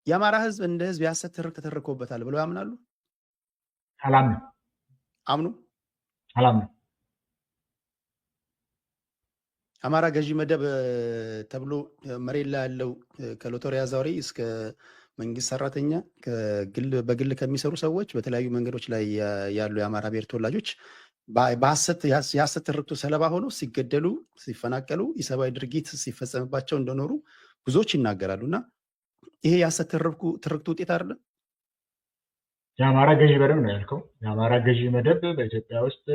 የአማራ ህዝብ እንደ ህዝብ ያሰት ትርክ ተተርኮበታል ብለው ያምናሉ? አላምንም። አምኑ? አላምንም። አማራ ገዢ መደብ ተብሎ መሬት ላይ ያለው ከሎተሪ አዛውሪ እስከ መንግስት ሰራተኛ በግል ከሚሰሩ ሰዎች በተለያዩ መንገዶች ላይ ያሉ የአማራ ብሔር ተወላጆች የሐሰት ትርክቱ ሰለባ ሆነው ሲገደሉ፣ ሲፈናቀሉ፣ የሰብአዊ ድርጊት ሲፈጸምባቸው እንደኖሩ ብዙዎች ይናገራሉ። እና ይሄ የሐሰት ትርክቱ ውጤት አይደለም? የአማራ ገዢ መደብ ነው ያልከው። የአማራ ገዢ መደብ በኢትዮጵያ ውስጥ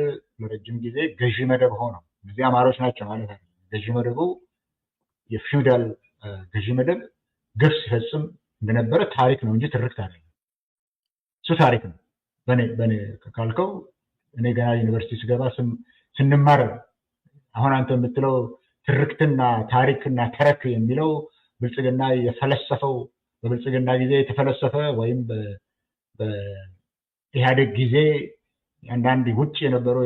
ለረጅም ጊዜ ገዢ መደብ ሆነው እነዚህ አማሮች ናቸው ማለት አይደለም። ገዢ መደቡ የፊውዳል ገዢ መደብ ግፍ ሲፈጽም እንደነበረ ታሪክ ነው እንጂ ትርክት አይደለም። እሱ ታሪክ ነው። በኔ ካልከው እኔ ገና ዩኒቨርሲቲ ስገባ ስንማር አሁን አንተ የምትለው ትርክትና ታሪክና ተረክ የሚለው ብልጽግና የፈለሰፈው በብልጽግና ጊዜ የተፈለሰፈ ወይም በኢህአዴግ ጊዜ አንዳንድ ውጭ የነበሩ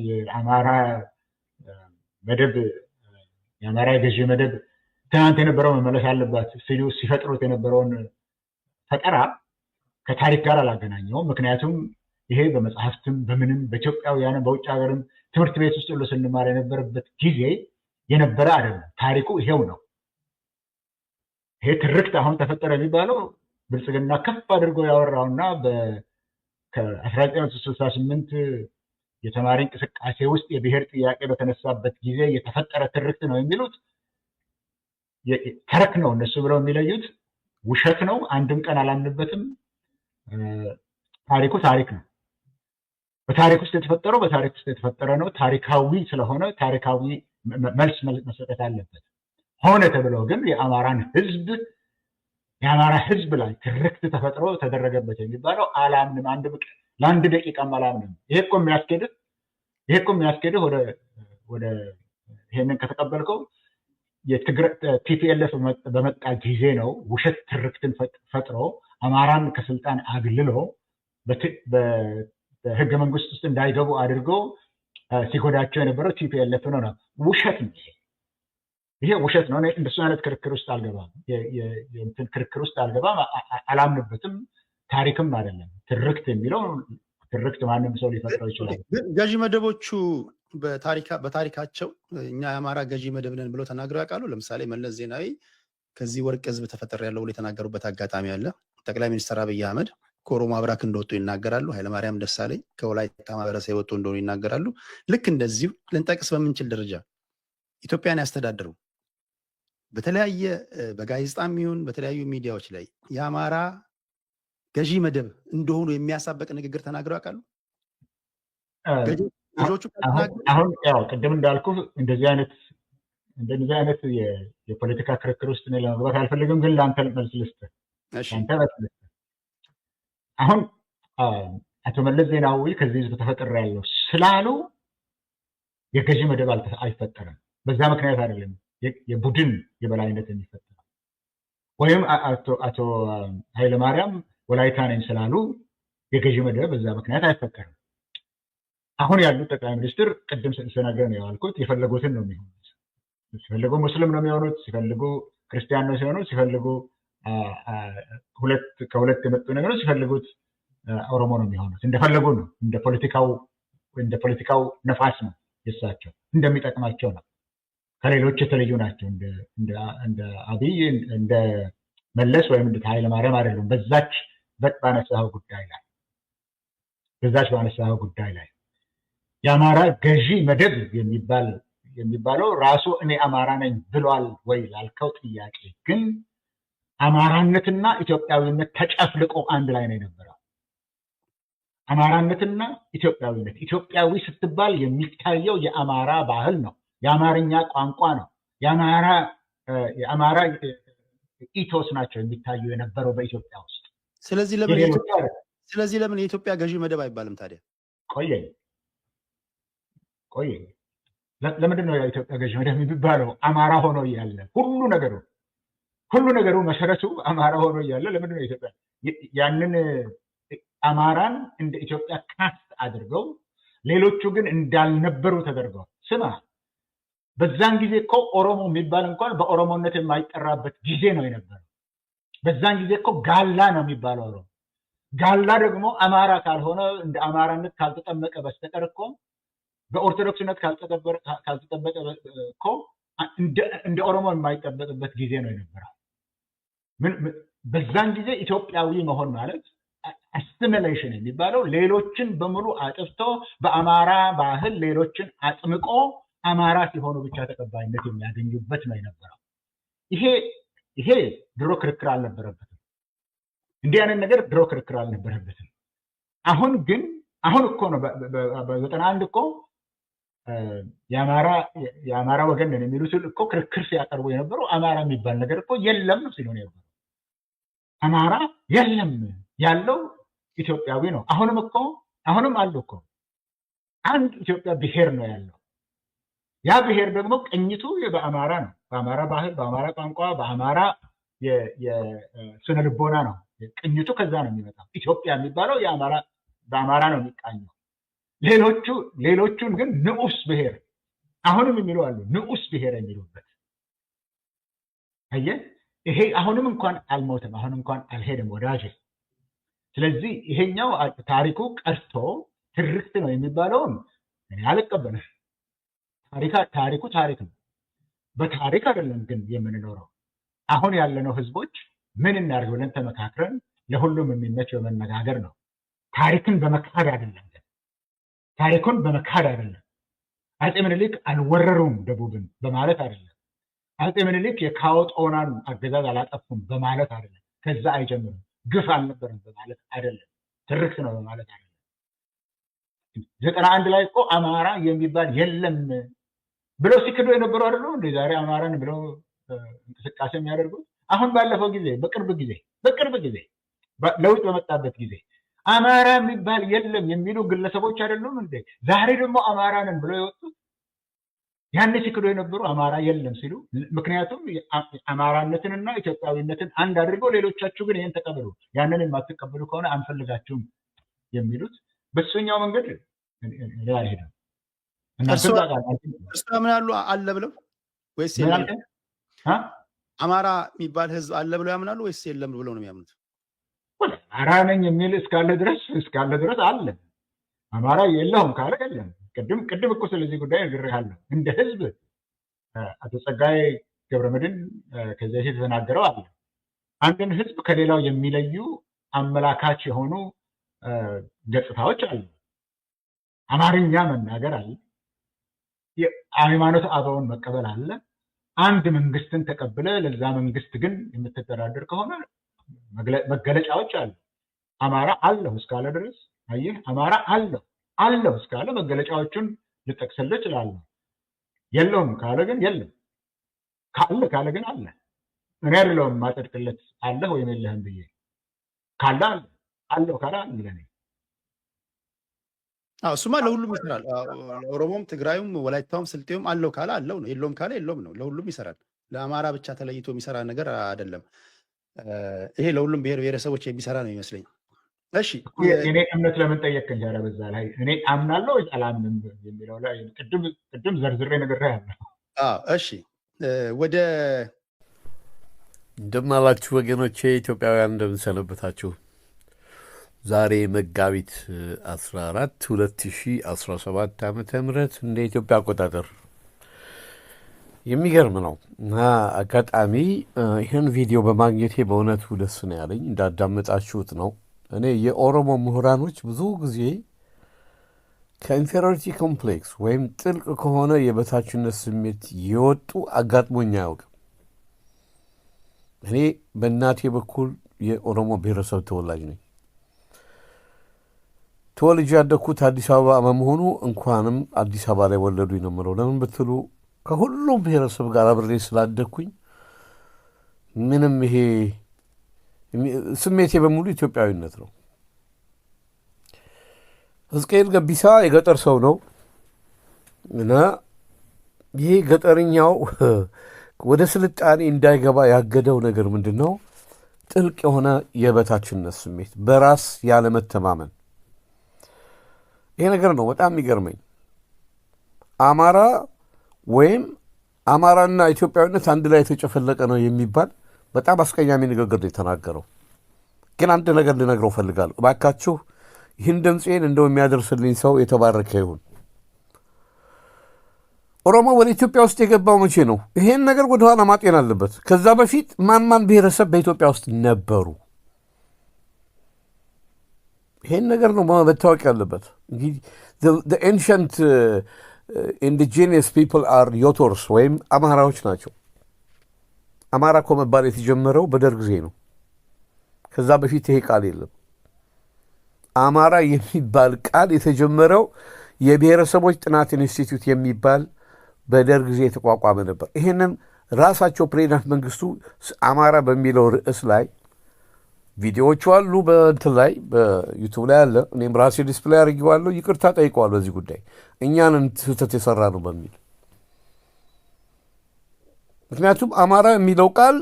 የአማራ መደብ የአማራ ገዢ መደብ ትናንት የነበረው መመለስ አለባት ሲሉ ሲፈጥሩት የነበረውን ፈጠራ ከታሪክ ጋር አላገናኘውም። ምክንያቱም ይሄ በመጽሐፍትም በምንም በኢትዮጵያውያን በውጭ ሀገርም ትምህርት ቤት ውስጥ ሁሉ ስንማር የነበረበት ጊዜ የነበረ አይደለም። ታሪኩ ይሄው ነው። ይሄ ትርክት አሁን ተፈጠረ የሚባለው ብልጽግና ከፍ አድርጎ ያወራውና ከ1968 የተማሪ እንቅስቃሴ ውስጥ የብሔር ጥያቄ በተነሳበት ጊዜ የተፈጠረ ትርክት ነው የሚሉት ተረክ ነው እነሱ ብለው የሚለዩት ውሸት ነው። አንድም ቀን አላምንበትም። ታሪኩ ታሪክ ነው። በታሪክ ውስጥ የተፈጠረው በታሪክ ውስጥ የተፈጠረ ነው። ታሪካዊ ስለሆነ ታሪካዊ መልስ መሰጠት አለበት። ሆነ ተብሎ ግን የአማራ ህዝብ ላይ ትርክት ተፈጥሮ ተደረገበት የሚባለው አላምንም። ለአንድ ደቂቃም አላምንም። ይሄ እኮ የሚያስኬድህ ወደ ይሄንን ከተቀበልከው ቲፒኤልኤፍ በመጣ ጊዜ ነው። ውሸት ትርክትን ፈጥሮ አማራን ከስልጣን አግልሎ በህገ መንግስት ውስጥ እንዳይገቡ አድርጎ ሲጎዳቸው የነበረው ቲፒኤልኤፍ ነው። ውሸት ነው። ይሄ ውሸት ነው። እንደሱ አይነት ክርክር ውስጥ አልገባም። ክርክር ውስጥ አልገባም። አላምንበትም። ታሪክም አይደለም። ትርክት የሚለው ትርክት ማንም ሰው ሊፈጥረው ይችላል። ገዢ መደቦቹ በታሪካቸው እኛ የአማራ ገዢ መደብ ነን ብለው ተናግረው ያውቃሉ? ለምሳሌ መለስ ዜናዊ ከዚህ ወርቅ ህዝብ ተፈጠረ ያለው ብሎ የተናገሩበት አጋጣሚ አለ። ጠቅላይ ሚኒስትር አብይ አህመድ ከኦሮሞ አብራክ እንደወጡ ይናገራሉ። ኃይለማርያም ደሳለኝ ከወላይታ ማህበረሰብ የወጡ እንደሆኑ ይናገራሉ። ልክ እንደዚሁ ልንጠቅስ በምንችል ደረጃ ኢትዮጵያን ያስተዳድሩ በተለያየ በጋዜጣም ይሁን በተለያዩ ሚዲያዎች ላይ የአማራ ገዢ መደብ እንደሆኑ የሚያሳበቅ ንግግር ተናግረው ያውቃሉ? አሁን ያው ቅድም እንዳልኩ እንደዚህ አይነት የፖለቲካ ክርክር ውስጥ ለመግባት አልፈልግም፣ ግን ለአንተ መልስ ልስጥህ። አሁን አቶ መለስ ዜናዊ ከዚህ ህዝብ ተፈጥሬያለሁ ስላሉ የገዢ መደብ አይፈጠርም። በዛ ምክንያት አይደለም የቡድን የበላይነት የሚፈጠረው። ወይም አቶ ኃይለማርያም ወላይታ ነኝ ስላሉ የገዢ መደብ በዛ ምክንያት አይፈጠርም። አሁን ያሉት ጠቅላይ ሚኒስትር ቅድም ስናገር ነው ያልኩት የፈለጉትን ነው የሚሆኑት። ሲፈልጉ ሙስሊም ነው የሚሆኑት፣ ሲፈልጉ ክርስቲያን ነው ሲሆኑ፣ ሲፈልጉ ከሁለት የመጡ ነገሮች ሲፈልጉት ኦሮሞ ነው የሚሆኑት። እንደፈለጉ ነው። እንደ ፖለቲካው ነፋስ ነው የሳቸው እንደሚጠቅማቸው ነው። ከሌሎች የተለዩ ናቸው። እንደ አብይ እንደ መለስ ወይም እንደ ኃይለማርያም አይደሉም። በዛች ባነሳኸው ጉዳይ ላይ የአማራ ገዢ መደብ የሚባለው ራሱ እኔ አማራ ነኝ ብሏል ወይ ላልከው ጥያቄ ግን አማራነትና ኢትዮጵያዊነት ተጨፍልቆ አንድ ላይ ነው የነበረው። አማራነትና ኢትዮጵያዊነት፣ ኢትዮጵያዊ ስትባል የሚታየው የአማራ ባህል ነው፣ የአማርኛ ቋንቋ ነው፣ የአማራ ኢቶስ ናቸው የሚታዩ የነበረው በኢትዮጵያ ውስጥ። ስለዚህ ለምን የኢትዮጵያ ገዢ መደብ አይባልም ታዲያ? ቆየ ለምንድን ነው የኢትዮጵያ ገዢ መደብ የሚባለው? አማራ ሆኖ እያለ ሁሉ ነገሩ መሰረቱ አማራ ሆኖ እያለ ለምንድን ነው ኢትዮጵያ ያንን አማራን እንደ ኢትዮጵያ ካስት አድርገው ሌሎቹ ግን እንዳልነበሩ ተደርገው? ስማ በዛን ጊዜ እኮ ኦሮሞ የሚባል እንኳን በኦሮሞነት የማይጠራበት ጊዜ ነው የነበረው። በዛን ጊዜ እኮ ጋላ ነው የሚባለው ኦሮሞ። ጋላ ደግሞ አማራ ካልሆነ እንደ አማራነት ካልተጠመቀ በስተቀር እኮ በኦርቶዶክስነት ካልተጠበቀ እኮ እንደ ኦሮሞ የማይጠበቅበት ጊዜ ነው የነበረው። በዛን ጊዜ ኢትዮጵያዊ መሆን ማለት አሲሚሌሽን የሚባለው ሌሎችን በሙሉ አጥፍቶ በአማራ ባህል ሌሎችን አጥምቆ አማራ ሲሆኑ ብቻ ተቀባይነት የሚያገኙበት ነው የነበረው። ይሄ ድሮ ክርክር አልነበረበትም። እንዲህ አይነት ነገር ድሮ ክርክር አልነበረበትም። አሁን እኮ ነው በ91 እኮ የአማራ ወገን ነን የሚሉት እኮ ክርክር ሲያቀርቡ የነበረው አማራ የሚባል ነገር እኮ የለም ነው ሲሉ የነበረው። አማራ የለም ያለው ኢትዮጵያዊ ነው። አሁንም አሉ እኮ አንድ ኢትዮጵያ ብሔር ነው ያለው። ያ ብሔር ደግሞ ቅኝቱ በአማራ ነው። በአማራ ባህል፣ በአማራ ቋንቋ፣ በአማራ የስነ ልቦና ነው ቅኝቱ። ከዛ ነው የሚመጣው። ኢትዮጵያ የሚባለው በአማራ ነው የሚቃኘው። ሌሎቹን ግን ንዑስ ብሔር አሁንም የሚሉ አሉ። ንዑስ ብሔር የሚሉበት አየህ፣ ይሄ አሁንም እንኳን አልሞተም፣ አሁንም እንኳን አልሄድም ወዳጅ። ስለዚህ ይሄኛው ታሪኩ ቀርቶ ትርክት ነው የሚባለውን እኔ አልቀበልም። ታሪኩ ታሪክ ነው። በታሪክ አይደለም ግን የምንኖረው። አሁን ያለነው ህዝቦች ምን እናድርግ ብለን ተመካክረን ለሁሉም የሚመች በመነጋገር ነው። ታሪክን በመካድ አይደለም። ታሪኩን በመካድ አይደለም። አፄ ምኒልክ አልወረሩም ደቡብን በማለት አይደለም። አፄ ምኒልክ የካዎጦናን አገዛዝ አላጠፉም በማለት አይደለም። ከዛ አይጀምርም። ግፍ አልነበረም በማለት አይደለም። ትርክት ነው በማለት አይደለም። 91 ላይ እኮ አማራ የሚባል የለም ብለው ሲክዱ የነበሩ አይደሉም እንዴ? ዛሬ አማራን ብለው እንቅስቃሴ የሚያደርጉት አሁን ባለፈው ጊዜ በቅርብ ጊዜ ለውጥ በመጣበት ጊዜ አማራ የሚባል የለም የሚሉ ግለሰቦች አይደሉም እንዴ? ዛሬ ደግሞ አማራንን ብለው የወጡት ያኔ ሲክዱ የነበሩ አማራ የለም ሲሉ፣ ምክንያቱም አማራነትንና ኢትዮጵያዊነትን አንድ አድርገው ሌሎቻችሁ ግን ይህን ተቀበሉ፣ ያንን የማትቀበሉ ከሆነ አንፈልጋችሁም የሚሉት በሱኛው መንገድ አልሄድም። እርሱ ያምናሉ አለ ብለው ወይስ አማራ የሚባል ህዝብ አለ ብለው ያምናሉ ወይስ የለም ብለው ነው የሚያምኑት? አማራ ነኝ የሚል እስካለ ድረስ አለ። አማራ የለውም ካለ የለም። ቅድም እኮ ስለዚህ ጉዳይ ነግሬሃለሁ። እንደ ህዝብ አቶ ጸጋዬ ገብረመድህን ከዚህ በፊት የተናገረው አለ። አንድን ህዝብ ከሌላው የሚለዩ አመላካች የሆኑ ገጽታዎች አሉ። አማርኛ መናገር አለ። የሃይማኖት አበውን መቀበል አለ። አንድ መንግስትን ተቀብለ ለዛ መንግስት ግን የምትተዳደር ከሆነ መገለጫዎች አሉ። አማራ አለሁ እስካለ ድረስ አየህ፣ አማራ አለሁ እስካለ መገለጫዎቹን ልጠቅስልህ እችላለሁ። የለውም ካለ ግን የለም፣ ካለ ግን አለ። እኔ አይደለሁም የማጸድቅለት አለህ ወይም የለህም ብዬ። ካለ አለሁ ካለ አለ ለኔ። እሱማ ለሁሉም ይሰራል። ኦሮሞም፣ ትግራዩም፣ ወላይታውም፣ ስልጤውም አለው ካለ አለው ነው፣ የለውም ካለ የለውም ነው። ለሁሉም ይሰራል። ለአማራ ብቻ ተለይቶ የሚሰራ ነገር አይደለም። ይሄ ለሁሉም ብሔር ብሔረሰቦች የሚሰራ ነው ይመስለኝ። እሺ እኔ እምነት ለምን ጠየቅከኝ? ኧረ በዛ ላይ እኔ አምናለሁ ወይ አላምንም የሚለው ላይ ቅድም ዘርዝሬ ነግሬሃለሁ። እሺ ወደ እንደምን አላችሁ ወገኖቼ፣ ኢትዮጵያውያን እንደምን ሰነበታችሁ? ዛሬ መጋቢት 14 2017 ዓመተ ምህረት እንደ ኢትዮጵያ አቆጣጠር የሚገርም ነው እና አጋጣሚ ይህን ቪዲዮ በማግኘቴ በእውነቱ ደስ ነው ያለኝ። እንዳዳመጣችሁት ነው። እኔ የኦሮሞ ምሁራኖች ብዙ ጊዜ ከኢንፌሪዮሪቲ ኮምፕሌክስ ወይም ጥልቅ ከሆነ የበታችነት ስሜት የወጡ አጋጥሞኝ አያውቅም። እኔ በእናቴ በኩል የኦሮሞ ብሔረሰብ ተወላጅ ነኝ። ተወልጄ ያደግኩት አዲስ አበባ በመሆኑ እንኳንም አዲስ አበባ ላይ ወለዱኝ ነው የምለው። ለምን ብትሉ ከሁሉም ብሔረሰብ ጋር አብሬ ስላደግኩኝ ምንም ይሄ ስሜቴ በሙሉ ኢትዮጵያዊነት ነው። ሕዝቅኤል ገቢሳ የገጠር ሰው ነው እና ይህ ገጠርኛው ወደ ስልጣኔ እንዳይገባ ያገደው ነገር ምንድን ነው? ጥልቅ የሆነ የበታችነት ስሜት፣ በራስ ያለመተማመን። ይሄ ነገር ነው በጣም የሚገርመኝ። አማራ ወይም አማራና ኢትዮጵያዊነት አንድ ላይ የተጨፈለቀ ነው የሚባል በጣም አስቀያሚ ንግግር ነው የተናገረው። ግን አንድ ነገር ልነግረው እፈልጋለሁ። እባካችሁ ይህን ድምፄን እንደው የሚያደርስልኝ ሰው የተባረከ ይሁን። ኦሮሞ ወደ ኢትዮጵያ ውስጥ የገባው መቼ ነው? ይሄን ነገር ወደኋላ ማጤን አለበት። ከዛ በፊት ማን ብሔረሰብ በኢትዮጵያ ውስጥ ነበሩ? ይሄን ነገር ነው መታወቅ ያለበት። ኤንሸንት ኢንዲጂኒየስ ፒፕል አር ዮቶርስ ወይም አማራዎች ናቸው። አማራ እኮ መባል የተጀመረው በደርግ ጊዜ ነው። ከዛ በፊት ይሄ ቃል የለም። አማራ የሚባል ቃል የተጀመረው የብሔረሰቦች ጥናት ኢንስቲትዩት የሚባል በደርግ ጊዜ የተቋቋመ ነበር። ይህንን ራሳቸው ፕሬዚዳንት መንግስቱ አማራ በሚለው ርዕስ ላይ ቪዲዮዎቹ አሉ፣ በእንትን ላይ በዩቱብ ላይ አለ። እኔም ራሴ ዲስፕሌይ አድርጌዋለሁ። ይቅርታ ጠይቀዋለሁ በዚህ ጉዳይ እኛንን ስህተት የሰራ ነው በሚል። ምክንያቱም አማራ የሚለው ቃል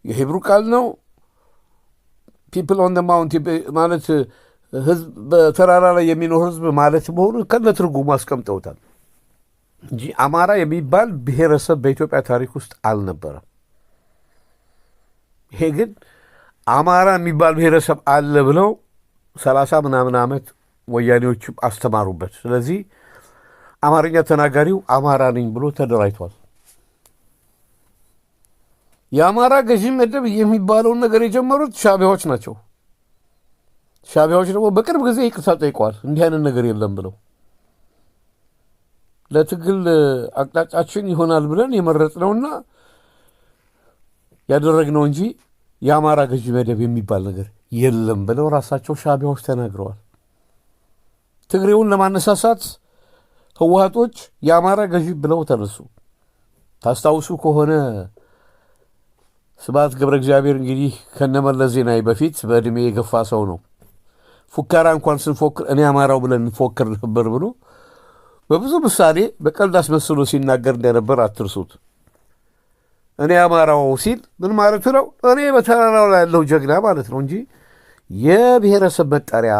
የሂብሩ ቃል ነው። ፒፕል ኦን ማውንት ማለት ህዝብ በተራራ ላይ የሚኖር ህዝብ ማለት መሆኑ ከነ ትርጉሙ አስቀምጠውታል እንጂ አማራ የሚባል ብሔረሰብ በኢትዮጵያ ታሪክ ውስጥ አልነበረም። ይሄ ግን አማራ የሚባል ብሔረሰብ አለ ብለው 30 ምናምን ዓመት ወያኔዎቹ አስተማሩበት። ስለዚህ አማርኛ ተናጋሪው አማራ ነኝ ብሎ ተደራጅቷል። የአማራ ገዢ መደብ የሚባለውን ነገር የጀመሩት ሻዕቢያዎች ናቸው። ሻዕቢያዎች ደግሞ በቅርብ ጊዜ ይቅርታ ጠይቀዋል፣ እንዲህ አይነት ነገር የለም ብለው። ለትግል አቅጣጫችን ይሆናል ብለን የመረጥነውና ያደረግነው እንጂ የአማራ ገዢ መደብ የሚባል ነገር የለም ብለው ራሳቸው ሻዕቢያዎች ተናግረዋል። ትግሬውን ለማነሳሳት ህወሓቶች የአማራ ገዢ ብለው ተነሱ። ታስታውሱ ከሆነ ስብሐት ገብረ እግዚአብሔር እንግዲህ ከነመለስ ዜናዊ በፊት በዕድሜ የገፋ ሰው ነው። ፉከራ እንኳን ስንፎክር እኔ አማራው ብለን እንፎክር ነበር ብሎ በብዙ ምሳሌ በቀልድ አስመስሎ ሲናገር እንደነበር አትርሱት። እኔ አማራው ሲል ምን ማለቱ ነው? እኔ በተራራው ላይ ያለው ጀግና ማለት ነው እንጂ የብሔረሰብ መጠሪያ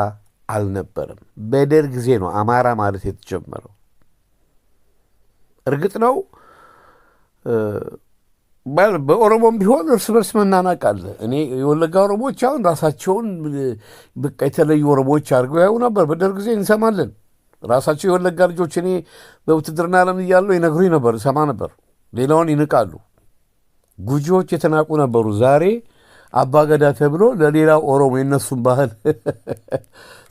አልነበረም። በደርግ ጊዜ ነው አማራ ማለት የተጀመረው። እርግጥ ነው በኦሮሞም ቢሆን እርስ በርስ መናናቅ አለ። እኔ የወለጋ ኦሮሞዎች አሁን ራሳቸውን በቃ የተለዩ ኦሮሞዎች አድርገው ያዩ ነበር። በደርግ ጊዜ እንሰማለን። ራሳቸው የወለጋ ልጆች እኔ በውትድርና ዓለም እያለሁ ይነግሩኝ ነበር፣ እሰማ ነበር። ሌላውን ይንቃሉ። ጉጂዎች የተናቁ ነበሩ። ዛሬ አባገዳ ተብሎ ለሌላው ኦሮሞ የነሱን ባህል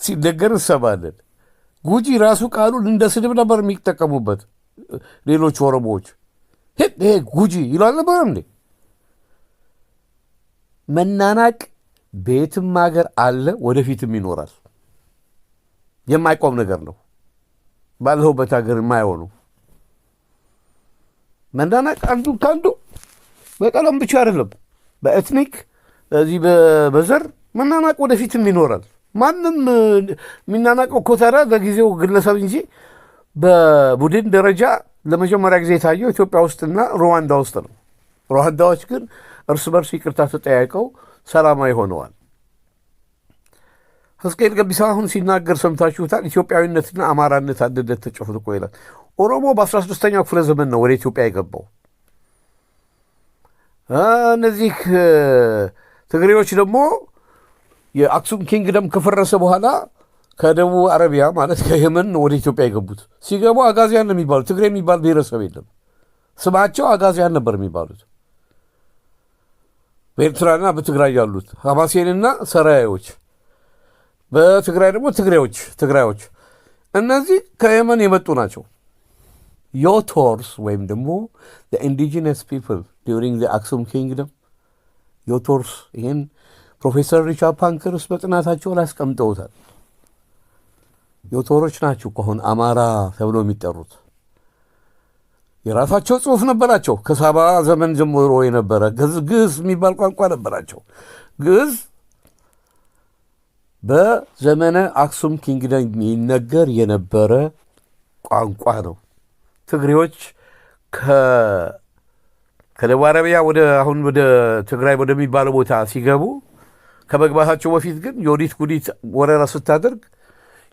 ሲነገር እንሰማለን። ጉጂ ራሱ ቃሉን እንደ ስድብ ነበር የሚጠቀሙበት ሌሎች ኦሮሞዎች። ይሄ ጉጂ ይሏል ነበር እንዴ? መናናቅ በየትም ሀገር አለ፣ ወደፊትም ይኖራል። የማይቆም ነገር ነው። ባለሁበት ሀገር የማይሆኑ መናናቅ አንዱ ከአንዱ በቀለም ብቻ አይደለም፣ በኤትኒክ እዚህ በዘር መናናቅ ወደፊትም ይኖራል። ማንም የሚናናቀው እኮ ታዲያ ለጊዜው ግለሰብ እንጂ በቡድን ደረጃ ለመጀመሪያ ጊዜ የታየው ኢትዮጵያ ውስጥና ሩዋንዳ ውስጥ ነው። ሩዋንዳዎች ግን እርስ በርስ ይቅርታ ተጠያይቀው ሰላማዊ ሆነዋል። ሕዝቅኤል ገቢሳ አሁን ሲናገር ሰምታችሁታል። ኢትዮጵያዊነትና አማራነት አንድነት ተጨፍልቆ ይላል። ኦሮሞ በ16ኛው ክፍለ ዘመን ነው ወደ ኢትዮጵያ የገባው። እነዚህ ትግሬዎች ደግሞ የአክሱም ኪንግደም ከፈረሰ በኋላ ከደቡብ አረቢያ ማለት ከየመን ወደ ኢትዮጵያ የገቡት። ሲገቡ አጋዚያን ነው የሚባሉት። ትግሬ የሚባል ብሔረሰብ የለም። ስማቸው አጋዚያን ነበር የሚባሉት። በኤርትራና በትግራይ ያሉት ሐማሴንና ሰራያዎች፣ በትግራይ ደግሞ ትግራዮች። እነዚህ ከየመን የመጡ ናቸው። ዮቶርስ ወይም ደግሞ ኢንዲጂነስ ፒፕል ዲዩሪንግ አክሱም ኪንግደም ዮቶርስ። ይህን ፕሮፌሰር ሪቻርድ ፓንክርስ በጥናታቸው ላይ አስቀምጠውታል። ዮቶሮች ናቸው ከሆን አማራ ተብሎ የሚጠሩት። የራሳቸው ጽሑፍ ነበራቸው። ከሳባ ዘመን ጀምሮ የነበረ ግዕዝ የሚባል ቋንቋ ነበራቸው። ግዕዝ በዘመነ አክሱም ኪንግደም ይነገር የነበረ ቋንቋ ነው። ትግሬዎች ከደቡብ አረቢያ አሁን ወደ ትግራይ ወደሚባለው ቦታ ሲገቡ ከመግባታቸው በፊት ግን የወዲት ጉዲት ወረራ ስታደርግ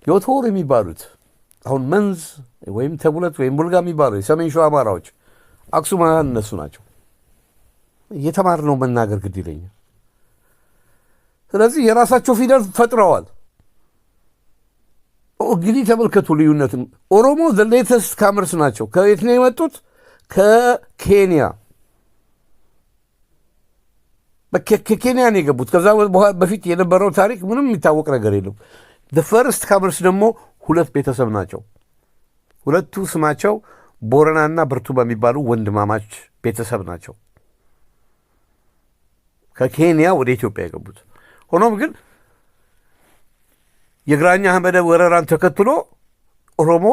ዮቶር የሚባሉት አሁን መንዝ ወይም ተጉለት ወይም ቡልጋ የሚባለው የሰሜን ሸዋ አማራዎች አክሱማውያን እነሱ ናቸው። እየተማርነው መናገር ግድ ይለኛል። ስለዚህ የራሳቸው ፊደል ፈጥረዋል። እንግዲህ ተመልከቱ ልዩነትን። ኦሮሞ ዘ ሌተስት ካመርስ ናቸው። ከየት ነው የመጡት? ከኬንያ ከኬንያ ነው የገቡት። ከዛ በፊት የነበረው ታሪክ ምንም የሚታወቅ ነገር የለም። ፈርስት ካመርስ ደግሞ ሁለት ቤተሰብ ናቸው። ሁለቱ ስማቸው ቦረናና ብርቱ በሚባሉ ወንድማማች ቤተሰብ ናቸው። ከኬንያ ወደ ኢትዮጵያ የገቡት። ሆኖም ግን የግራኛ አህመድ ወረራን ተከትሎ ኦሮሞ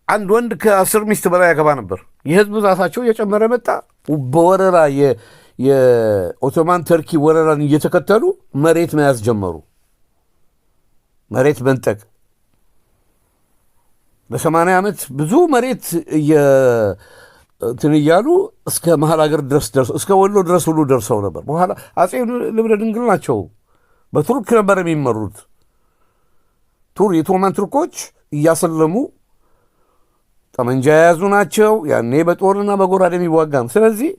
አንድ ወንድ ከ10 ሚስት በላይ ያገባ ነበር። የህዝብ ብዛታቸው እየጨመረ መጣ። በወረራ የኦቶማን ተርኪ ወረራን እየተከተሉ መሬት መያዝ ጀመሩ። መሬት መንጠቅ በ80 ዓመት ብዙ መሬት እንትን እያሉ እስከ መሀል ሀገር ድረስ ደርሰው እስከ ወሎ ድረስ ሁሉ ደርሰው ነበር። በኋላ አጼ ልብነ ድንግል ናቸው በቱርክ ነበር የሚመሩት። የኦቶማን ቱርኮች እያሰለሙ ጠመንጃ የያዙ ናቸው። ያኔ በጦርና በጎራዴ የሚዋጋም። ስለዚህ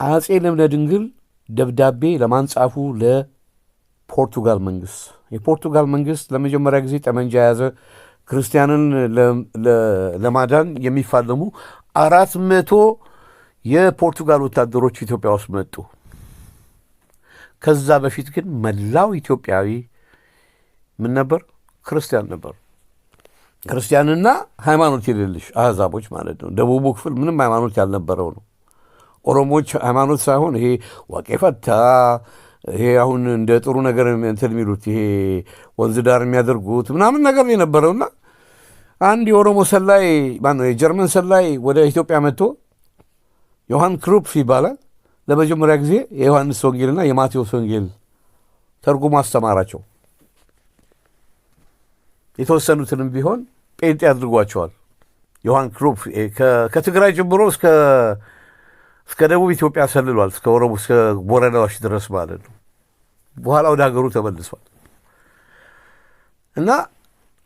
አጼ ልብነ ድንግል ደብዳቤ ለማን ጻፉ? ለፖርቱጋል መንግስት። የፖርቱጋል መንግስት ለመጀመሪያ ጊዜ ጠመንጃ የያዘ ክርስቲያንን ለማዳን የሚፋለሙ 400 የፖርቱጋል ወታደሮች ኢትዮጵያ ውስጥ መጡ። ከዛ በፊት ግን መላው ኢትዮጵያዊ ምን ነበር? ክርስቲያን ነበር። ክርስቲያንና ሃይማኖት የሌለሽ አህዛቦች ማለት ነው። ደቡቡ ክፍል ምንም ሃይማኖት ያልነበረው ነው። ኦሮሞዎች ሃይማኖት ሳይሆን ይሄ ዋቄ ፈታ፣ ይሄ አሁን እንደ ጥሩ ነገር እንትን የሚሉት ይሄ ወንዝ ዳር የሚያደርጉት ምናምን ነገር የነበረውና አንድ የኦሮሞ ሰላይ ማነው የጀርመን ሰላይ ወደ ኢትዮጵያ መጥቶ ዮሐን ክሩፕፍ ይባላል። ለመጀመሪያ ጊዜ የዮሐንስ ወንጌልና የማቴዎስ ወንጌል ተርጉሞ አስተማራቸው። የተወሰኑትንም ቢሆን ጴንጤ አድርጓቸዋል። ዮሐን ክሩፕፍ ከትግራይ ጀምሮ እስከ ደቡብ ኢትዮጵያ ሰልሏል። እስከ ኦሮሞ እስከ ቦረናዎች ድረስ ማለት ነው። በኋላ ወደ ሀገሩ ተመልሷል። እና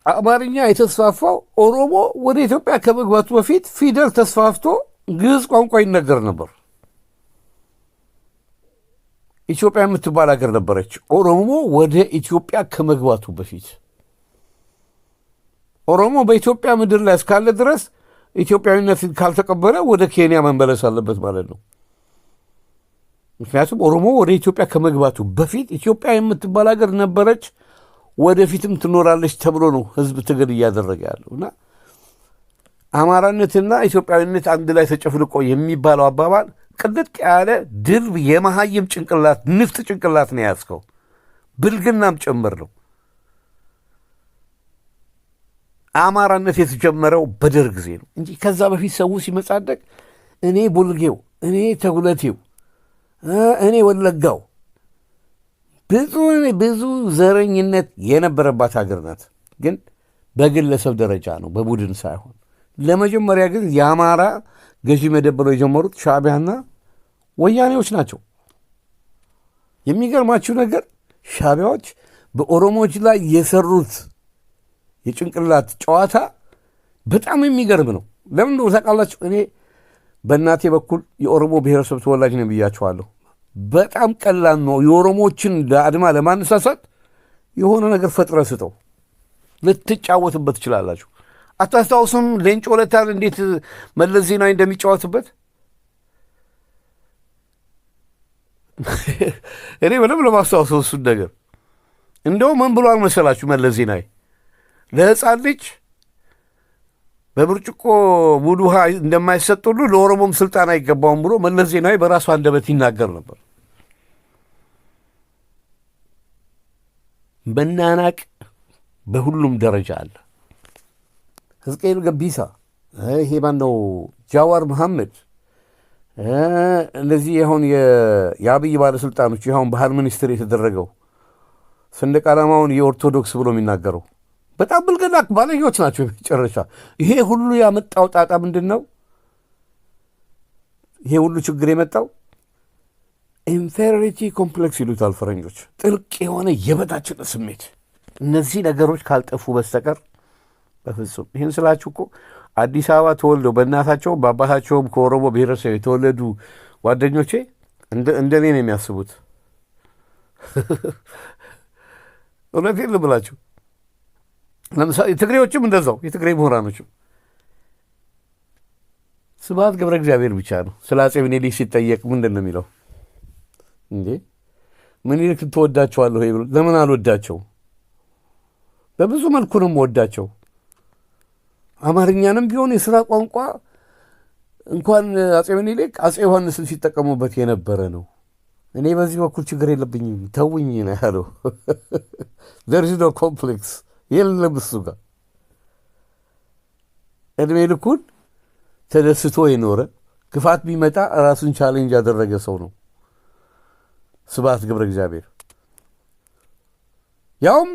አማርኛ የተስፋፋው ኦሮሞ ወደ ኢትዮጵያ ከመግባቱ በፊት ፊደል ተስፋፍቶ ግዕዝ ቋንቋ ይነገር ነበር። ኢትዮጵያ የምትባል ሀገር ነበረች ኦሮሞ ወደ ኢትዮጵያ ከመግባቱ በፊት። ኦሮሞ በኢትዮጵያ ምድር ላይ እስካለ ድረስ ኢትዮጵያዊነትን ካልተቀበለ ወደ ኬንያ መመለስ አለበት ማለት ነው። ምክንያቱም ኦሮሞ ወደ ኢትዮጵያ ከመግባቱ በፊት ኢትዮጵያ የምትባል ሀገር ነበረች፣ ወደፊትም ትኖራለች ተብሎ ነው ህዝብ ትግል እያደረገ ያለው። እና አማራነትና ኢትዮጵያዊነት አንድ ላይ ተጨፍልቆ የሚባለው አባባል ቅልጥ ያለ ድርብ የመሃይም ጭንቅላት ንፍጥ ጭንቅላት ነው ያዝከው፣ ብልግናም ጭምር ነው። አማራነት የተጀመረው በደርግ ጊዜ ነው እንጂ ከዛ በፊት ሰው ሲመጻደቅ እኔ ቡልጌው፣ እኔ ተጉለቴው፣ እኔ ወለጋው ብዙ ዘረኝነት የነበረባት ሀገር ናት። ግን በግለሰብ ደረጃ ነው፣ በቡድን ሳይሆን። ለመጀመሪያ ግን የአማራ ገዢ መደብ ብለው የጀመሩት ሻዕቢያና ወያኔዎች ናቸው። የሚገርማችሁ ነገር ሻዕቢያዎች በኦሮሞዎች ላይ የሰሩት የጭንቅላት ጨዋታ በጣም የሚገርም ነው። ለምን ነው ታውቃላችሁ? እኔ በእናቴ በኩል የኦሮሞ ብሔረሰብ ተወላጅ ነው ብያቸዋለሁ። በጣም ቀላል ነው። የኦሮሞዎችን ለአድማ ለማነሳሳት የሆነ ነገር ፈጥረ ስጠው፣ ልትጫወትበት ትችላላችሁ። አታስታውሱም? ሌንጮ ለታን እንዴት መለስ ዜናዊ እንደሚጫወትበት? እኔ በደምብ ለማስታወሰው እሱን ነገር እንደው ምን ብሏል መሰላችሁ መለስ ዜናዊ? ለሕፃን ልጅ በብርጭቆ ሙሉ ውሃ እንደማይሰጥ ሁሉ ለኦሮሞም ስልጣን አይገባውም ብሎ መለስ ዜናዊ በራሱ አንደበት ይናገር ነበር። መናናቅ በሁሉም ደረጃ አለ። ሕዝቅኤል ገቢሳ፣ ይሄ ማነው ጃዋር መሐመድ፣ እነዚህ አሁን የአብይ ባለሥልጣኖች አሁን ባህል ሚኒስትር የተደረገው ሰንደቅ ዓላማውን የኦርቶዶክስ ብሎ የሚናገረው በጣም ብልግና ባለጌዎች ናቸው። መጨረሻ ይሄ ሁሉ ያመጣው ጣጣ ምንድን ነው? ይሄ ሁሉ ችግር የመጣው ኢንፌሪቲ ኮምፕሌክስ ይሉታል ፈረንጆች፣ ጥልቅ የሆነ የበታችነት ስሜት። እነዚህ ነገሮች ካልጠፉ በስተቀር በፍጹም ይህን ስላችሁ እኮ አዲስ አበባ ተወልደው በእናታቸውም በአባታቸውም ከኦሮሞ ብሔረሰብ የተወለዱ ጓደኞቼ እንደኔ ነው የሚያስቡት። እውነቴን ልብላችሁ። ለምሳሌ ትግሬዎችም እንደዛው፣ የትግሬ ምሁራኖችም ስብሐት ገብረ እግዚአብሔር ብቻ ነው ስለ አፄ ምኒልክ ሲጠየቅ ምንድን ነው የሚለው? እንዴ ምኒልክ ትወዳቸዋለሁ ብሎ ለምን አልወዳቸው? በብዙ መልኩ ነው የምወዳቸው። አማርኛንም ቢሆን የሥራ ቋንቋ እንኳን አፄ ምኒልክ አፄ ዮሐንስን ሲጠቀሙበት የነበረ ነው። እኔ በዚህ በኩል ችግር የለብኝም ተውኝ ነው ያለው። ዘርዝ ኖ ኮምፕሌክስ የለም እሱ ጋር። ዕድሜ ልኩን ተደስቶ የኖረ ክፋት ቢመጣ ራሱን ቻሌንጅ ያደረገ ሰው ነው ስብሐት ገብረ እግዚአብሔር። ያውም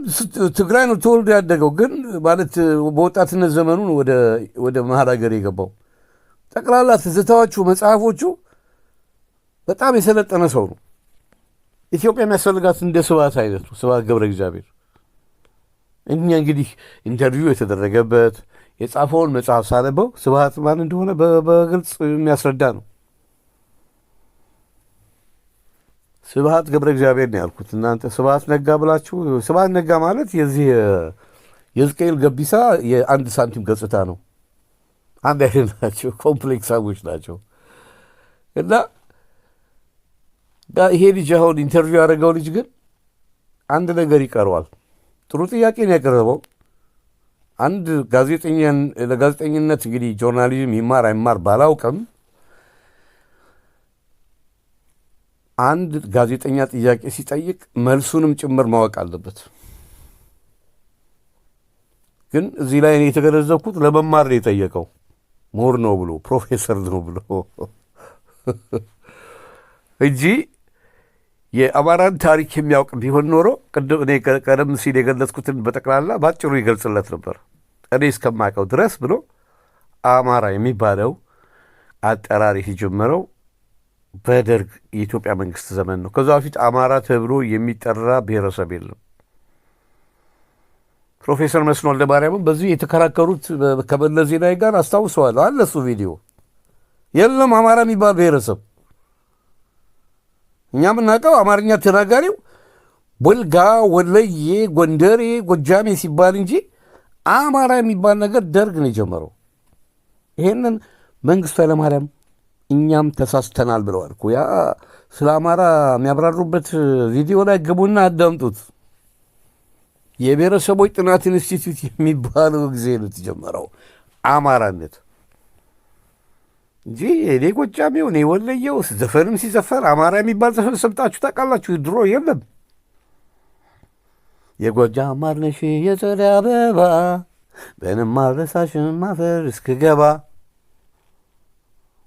ትግራይ ነው ተወልዶ ያደገው፣ ግን ማለት በወጣትነት ዘመኑ ወደ መሀል ሀገር የገባው። ጠቅላላ ትዝታዎቹ፣ መጽሐፎቹ በጣም የሰለጠነ ሰው ነው። ኢትዮጵያ የሚያስፈልጋት እንደ ስብሐት አይነቱ ስብሐት ገብረ እግዚአብሔር። እኛ እንግዲህ ኢንተርቪው የተደረገበት የጻፈውን መጽሐፍ ሳነበው ስብሐት ማን እንደሆነ በግልጽ የሚያስረዳ ነው። ስብሐት ገብረ እግዚአብሔር ነው ያልኩት። እናንተ ስብሐት ነጋ ብላችሁ፣ ስብሐት ነጋ ማለት የዚህ የሕዝቅኤል ገቢሳ የአንድ ሳንቲም ገጽታ ነው። አንድ አይነት ናቸው፣ ኮምፕሌክስ ሰዎች ናቸው። እና ይሄ ልጅ አሁን ኢንተርቪው ያደረገው ልጅ ግን አንድ ነገር ይቀረዋል። ጥሩ ጥያቄ ነው ያቀረበው። አንድ ለጋዜጠኝነት እንግዲህ ጆርናሊዝም ይማር አይማር ባላውቅም አንድ ጋዜጠኛ ጥያቄ ሲጠይቅ መልሱንም ጭምር ማወቅ አለበት። ግን እዚህ ላይ እኔ የተገነዘብኩት ለመማር ነው የጠየቀው። ምሁር ነው ብሎ ፕሮፌሰር ነው ብሎ እንጂ የአማራን ታሪክ የሚያውቅ ቢሆን ኖሮ ቅድም እኔ ቀደም ሲል የገለጽኩትን በጠቅላላ ባጭሩ ይገልጽለት ነበር። እኔ እስከማውቀው ድረስ ብሎ አማራ የሚባለው አጠራር የተጀመረው በደርግ የኢትዮጵያ መንግስት ዘመን ነው። ከዛ በፊት አማራ ተብሎ የሚጠራ ብሔረሰብ የለም። ፕሮፌሰር መስፍን ወልደማርያምም በዚህ የተከራከሩት ከመለስ ዜናዊ ጋር አስታውሰዋለሁ። አለ እሱ ቪዲዮ። የለም አማራ የሚባል ብሔረሰብ። እኛ የምናውቀው አማርኛ ተናጋሪው ወልጋ፣ ወለዬ፣ ጎንደሬ፣ ጎጃሜ ሲባል እንጂ አማራ የሚባል ነገር ደርግ ነው የጀመረው። ይሄንን መንግስቱ ኃይለማርያም እኛም ተሳስተናል ብለዋል እኮ። ያ ስለ አማራ የሚያብራሩበት ቪዲዮ ላይ ግቡና አዳምጡት። የብሔረሰቦች ጥናት ኢንስቲትዩት የሚባለው ጊዜ ነው የተጀመረው አማራነት እንጂ እኔ ጎጃሜው እኔ ወለየው ዘፈንም ሲዘፈን አማራ የሚባል ዘፈን ሰምታችሁ ታውቃላችሁ? ድሮ የለም። የጎጃም ማር ነሽ የጸደይ አበባ በንም አልረሳሽም አፈር እስክገባ።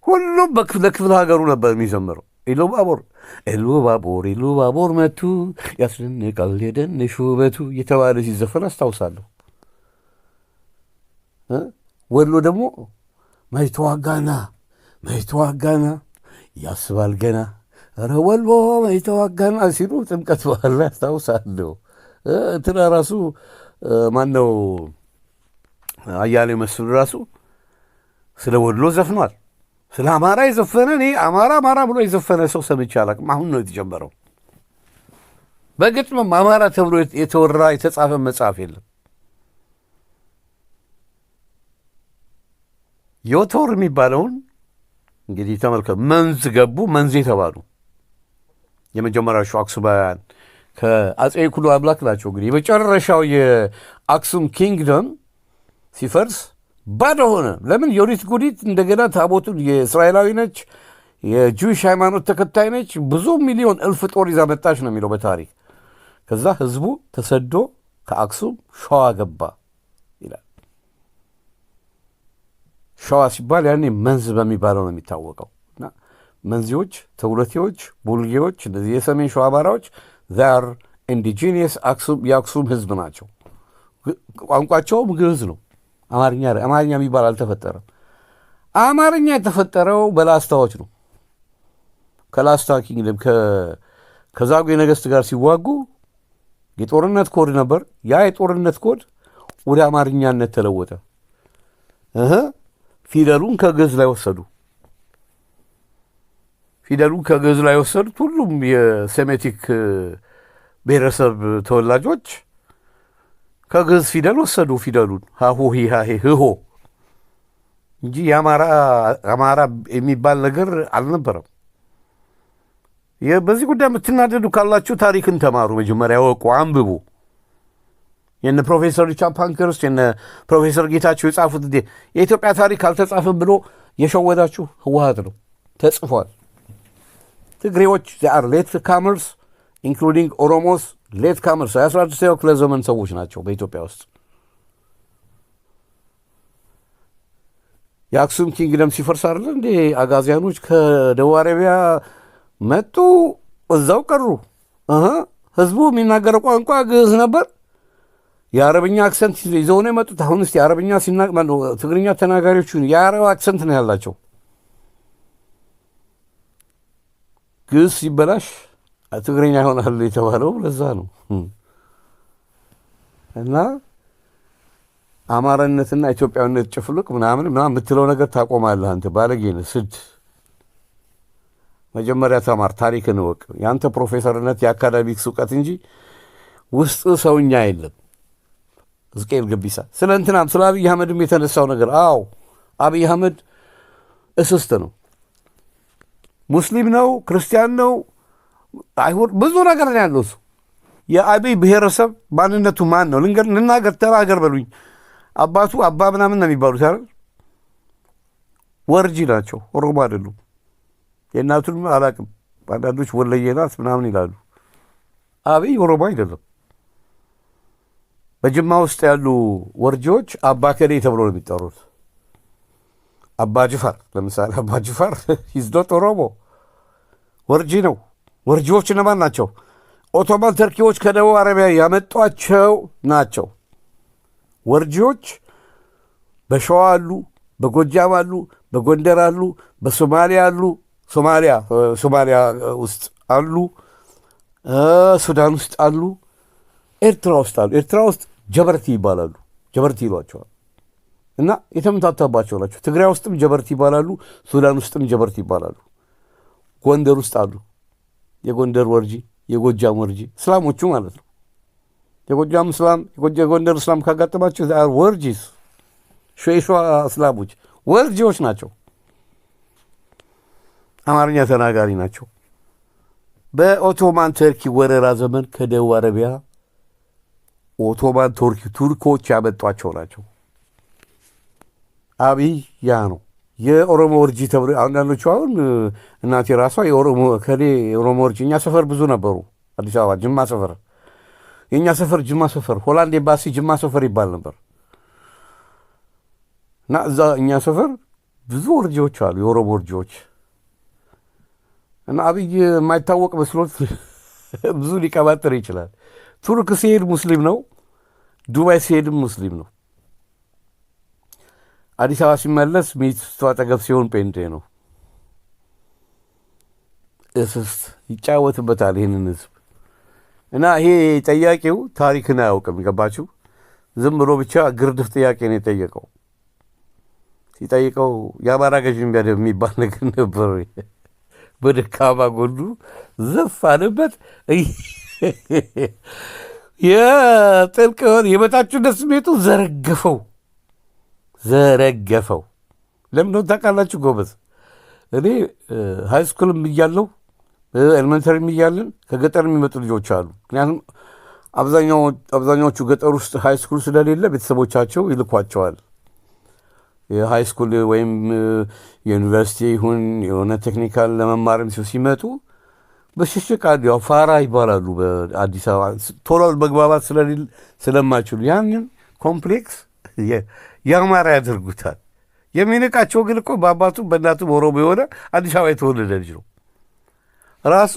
ሁሉም ለክፍለ ሀገሩ ነበር የሚዘምረው። ኢሉባቦር ኢሉባቦር ኢሉባቦር መቱ ያስደንቃል የደንሽ ውበቱ እየተባለ ሲዘፈን አስታውሳለሁ። ወሎ ደግሞ መይተዋጋና መይተዋጋና ያስባል ገና ኧረ ወሎ መይተዋጋና ሲሉ ጥምቀት በዓል ላይ አስታውሳለሁ። እንትና ራሱ ማነው አያሌው መስፍን ራሱ ስለ ወሎ ዘፍኗል። ስለ አማራ የዘፈነ እኔ አማራ ብሎ የዘፈነ ሰው ሰምቼ አላውቅም። አሁን ነው የተጀመረው። በግጥምም አማራ ተብሎ የተወራ የተጻፈ መጽሐፍ የለም። ዮቶር የሚባለውን እንግዲህ ተመልከቱ። መንዝ ገቡ፣ መንዝ የተባሉ የመጀመሪያዎቹ አክሱማውያን ከአፄ ይኩኖ አምላክ ናቸው። እንግዲህ የመጨረሻው የአክሱም ኪንግደም ሲፈርስ ባዶ ሆነ። ለምን? ዮዲት ጉዲት እንደገና ታቦቱን የእስራኤላዊ ነች፣ የጁዊሽ ሃይማኖት ተከታይ ነች፣ ብዙ ሚሊዮን እልፍ ጦር ይዛ መጣች ነው የሚለው በታሪክ። ከዛ ህዝቡ ተሰዶ ከአክሱም ሸዋ ገባ ይላል። ሸዋ ሲባል ያኔ መንዝ በሚባለው ነው የሚታወቀው። እና መንዚዎች፣ ተውለቴዎች፣ ቡልጌዎች፣ እነዚህ የሰሜን ሸዋ አማራዎች ዛር ኢንዲጂኒየስ የአክሱም ህዝብ ናቸው። ቋንቋቸውም ግዕዝ ነው። አማርኛ የሚባል አልተፈጠረም። አማርኛ የተፈጠረው በላስታዎች ነው። ከላስታ ኪንግደም ከዛጉ የነገሥት ጋር ሲዋጉ የጦርነት ኮድ ነበር። ያ የጦርነት ኮድ ወደ አማርኛነት ተለወጠ። ፊደሉን ከግዕዝ ላይ ወሰዱ። ፊደሉን ከግዕዝ ላይ ወሰዱት። ሁሉም የሴሜቲክ ብሔረሰብ ተወላጆች ከግዕዝ ፊደል ወሰዱ ፊደሉን ሀሁ ሂሃሄ ህሆ እንጂ የአማራ የሚባል ነገር አልነበረም። በዚህ ጉዳይ የምትናደዱ ካላችሁ ታሪክን ተማሩ፣ መጀመሪያ ወቁ፣ አንብቡ። የነ ፕሮፌሰር ሪቻርድ ፓንክረስት የነ ፕሮፌሰር ጌታቸው የጻፉት የኢትዮጵያ ታሪክ አልተጻፈም ብሎ የሸወዳችሁ ህወሓት ነው። ተጽፏል። ትግሬዎች አር ሌት ካመርስ ኢንክሉዲንግ ኦሮሞስ ሌት ካመርስ 16ኛው ክፍለ ዘመን ሰዎች ናቸው በኢትዮጵያ ውስጥ። የአክሱም ኪንግደም ሲፈርስ አይደለ እንዴ አጋዚያኖች ከደቡብ አረቢያ መጡ፣ እዛው ቀሩ። ህዝቡ የሚናገረው ቋንቋ ግዕዝ ነበር። የአረብኛ አክሰንት ይዘው ነው የመጡት። አሁን እስኪ የአረብኛ ትግርኛ ተናጋሪዎቹን የአረብ አክሰንት ነው ያላቸው። ግዕዝ ሲበላሽ ትግርኛ ይሆናል የተባለው ለዛ ነው። እና አማራነትና ኢትዮጵያዊነት ጭፍልቅ ምናምን የምትለው ነገር ታቆማለህ አንተ ባለጌ ነህ። ስድ መጀመሪያ ተማር፣ ታሪክን እወቅ። የአንተ ፕሮፌሰርነት የአካዳሚክስ እውቀት እንጂ ውስጥ ሰውኛ የለም። ሕዝቅኤል ገቢሳ ስለ እንትናም ስለ አብይ አህመድም የተነሳው ነገር አብይ አህመድ እስስት ነው፣ ሙስሊም ነው፣ ክርስቲያን ነው፣ አይሁድ ብዙ ነገር ነው ያለው። እሱ የአብይ ብሔረሰብ ማንነቱ ማን ነው ልናገር፣ ተናገር በሉኝ። አባቱ አባ ምናምን ነው የሚባሉት አይደል? ወርጂ ናቸው፣ ኦሮሞ አይደሉም። የእናቱን አላቅም። አንዳንዶች ወለየ ናት ምናምን ይላሉ። አብይ ኦሮሞ አይደለም። በጅማ ውስጥ ያሉ ወርጂዎች አባ ከሌ ተብሎ ነው የሚጠሩት። አባ ጅፋር ለምሳሌ፣ አባ ጅፋር ሂዝዶት ኦሮሞ ወርጂ ነው። ወርጂዎች እነማን ናቸው? ኦቶማን ተርኪዎች ከደቡብ አረቢያ ያመጧቸው ናቸው። ወርጂዎች በሸዋ አሉ፣ በጎጃም አሉ፣ በጎንደር አሉ፣ በሶማሊያ አሉ፣ ሶማሊያ ውስጥ አሉ፣ ሱዳን ውስጥ አሉ፣ ኤርትራ ውስጥ አሉ። ኤርትራ ውስጥ ጀበርቲ ይባላሉ፣ ጀበርቲ ይሏቸዋል። እና የተመታተባቸው ናቸው። ትግራይ ውስጥም ጀበርቲ ይባላሉ፣ ሱዳን ውስጥም ጀበርቲ ይባላሉ። ጎንደር ውስጥ አሉ፣ የጎንደር ወርጂ፣ የጎጃም ወርጂ፣ እስላሞቹ ማለት ነው። የጎጃም እስላም፣ የጎንደር እስላም ካጋጠማቸው ወርጂስ፣ ሸዋ እስላሞች ወርጂዎች ናቸው። አማርኛ ተናጋሪ ናቸው። በኦቶማን ተርኪ ወረራ ዘመን ከደቡብ አረቢያ ኦቶማን ቱርኮች ያመጧቸው ናቸው። አብይ ያ ነው የኦሮሞ ወርጂ ተብሎ አንዳንዶቹ አሁን እናቴ ራሷ የኦሮሞ ወርጂ እኛ ሰፈር ብዙ ነበሩ። አዲስ አበባ ጅማ ሰፈር፣ የእኛ ሰፈር ጅማ ሰፈር፣ ሆላንድ ኤምባሲ ጅማ ሰፈር ይባል ነበር። እና እዛ እኛ ሰፈር ብዙ ወርጂዎች አሉ፣ የኦሮሞ ወርጂዎች። እና አብይ የማይታወቅ መስሎት ብዙ ሊቀባጥር ይችላል። ቱርክ ሲሄድ ሙስሊም ነው፣ ዱባይ ሲሄድም ሙስሊም ነው። አዲስ አበባ ሲመለስ ሚስቱ አጠገብ ሲሆን ጴንጤ ነው። እስስት ይጫወትበታል ይህንን ህዝብ። እና ይሄ ጠያቂው ታሪክን አያውቅም። ገባችሁ? ዝም ብሎ ብቻ ግርድፍ ጥያቄ ነው የጠየቀው። ሲጠይቀው የአማራ ገዥ የሚባል ነገር ነበር። በደካማ ጎኑ ዘፍ አለበት። የጥልቅ የበታችነት ስሜቱ ዘረገፈው። ለምን ታውቃላችሁ ጎበዝ? እኔ ሃይስኩልም እያለሁ ኤሌመንተሪም እያለን ከገጠር የሚመጡ ልጆች አሉ። ምክንያቱም አብዛኛዎቹ ገጠር ውስጥ ሃይስኩል ስለሌለ ቤተሰቦቻቸው ይልኳቸዋል። የሃይስኩል ወይም የዩኒቨርሲቲ ይሁን የሆነ ቴክኒካል ለመማርም ሲመጡ በሽሽቅ ያው ፋራ ይባላሉ። በአዲስ አበባ ቶሎ መግባባት ስለማይችሉ ያንን ኮምፕሌክስ የአማራ ያደርጉታል። የሚንቃቸው ግን እኮ በአባቱ በእናቱም ኦሮሞ የሆነ አዲስ አበባ የተወለደ ልጅ ነው። ራሱ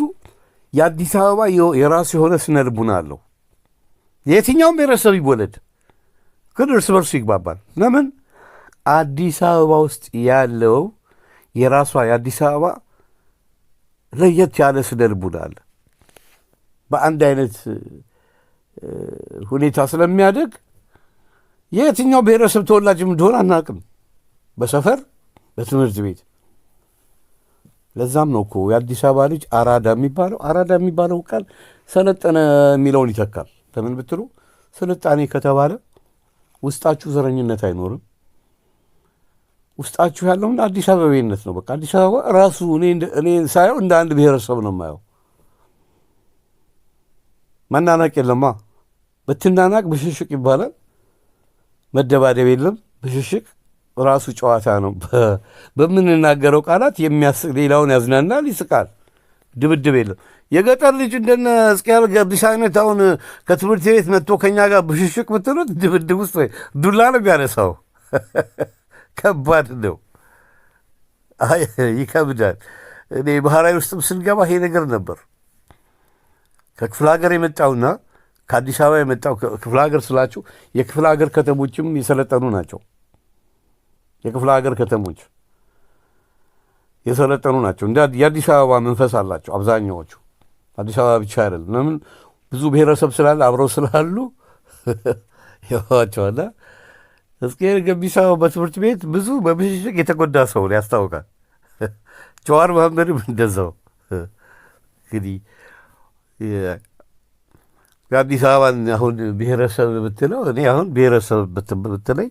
የአዲስ አበባ የራሱ የሆነ ስነ ልቡና አለው። የትኛውም ብሔረሰብ ይወለድ ግን እርስ በርሱ ይግባባል። ለምን? አዲስ አበባ ውስጥ ያለው የራሷ የአዲስ አበባ ለየት ያለ ስነ ልቡና አለ። በአንድ አይነት ሁኔታ ስለሚያደግ የየትኛው ብሔረሰብ ተወላጅም እንደሆነ አናውቅም። በሰፈር በትምህርት ቤት። ለዛም ነው እኮ የአዲስ አበባ ልጅ አራዳ የሚባለው። አራዳ የሚባለው ቃል ሰለጠነ የሚለውን ይተካል። ለምን ብትሉ ስልጣኔ ከተባለ ውስጣችሁ ዘረኝነት አይኖርም። ውስጣችሁ ያለው እንደ አዲስ አበቤነት ነው። በቃ አዲስ አበባ ራሱ እኔ ሳየው እንደ አንድ ብሔረሰብ ነው የማየው። መናናቅ የለማ። ብትናናቅ ብሽሽቅ ይባላል። መደባደብ የለም። ብሽሽቅ ራሱ ጨዋታ ነው። በምንናገረው ቃላት የሚያስቅ ሌላውን ያዝናናል፣ ይስቃል። ድብድብ የለም። የገጠር ልጅ እንደነ ሕዝቅኤል ገቢሳ አይነት አሁን ከትምህርት ቤት መጥቶ ከኛ ጋር ብሽሽቅ ብትሉት ድብድብ ውስጥ ወይ ዱላ ነው የሚያነሳው። ከባድ ነው። ይከብዳል። እኔ ባህራዊ ውስጥም ስንገባ ይሄ ነገር ነበር። ከክፍለ ሀገር የመጣውና ከአዲስ አበባ የመጣው ክፍለ ሀገር ስላችሁ የክፍለ ሀገር ከተሞችም የሰለጠኑ ናቸው። የክፍለ ሀገር ከተሞች የሰለጠኑ ናቸው። እንደ የአዲስ አበባ መንፈስ አላቸው አብዛኛዎቹ። አዲስ አበባ ብቻ አይደለም። ለምን ብዙ ብሔረሰብ ስላለ አብረው ስላሉ ይዋቸዋል። ሕዝቅኤል ገቢሳ በትምህርት ቤት ብዙ በብሽሽቅ የተጎዳ ሰው ያስታውቃል። ጀዋር መሐመድም እንደዛው። እንግዲህ የአዲስ አበባን አሁን ብሔረሰብ ብትለው እኔ አሁን ብሔረሰብ ብትለኝ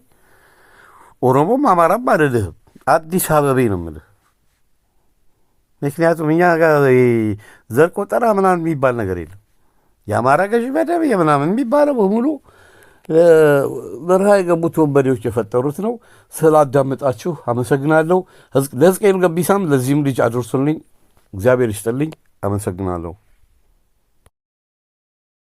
ኦሮሞም አማራም አልልህም፣ አዲስ አበቤ ነው የምልህ። ምክንያቱም እኛ ጋር ዘር ቆጠራ ምናምን የሚባል ነገር የለም። የአማራ ገዢ መደብ የምናምን የሚባለው በሙሉ በረሃ የገቡት ወንበዴዎች የፈጠሩት ነው። ስላዳመጣችሁ አመሰግናለሁ። ለሕዝቅኤል ገቢሳም ለዚህም ልጅ አድርሱልኝ። እግዚአብሔር ይስጥልኝ። አመሰግናለሁ።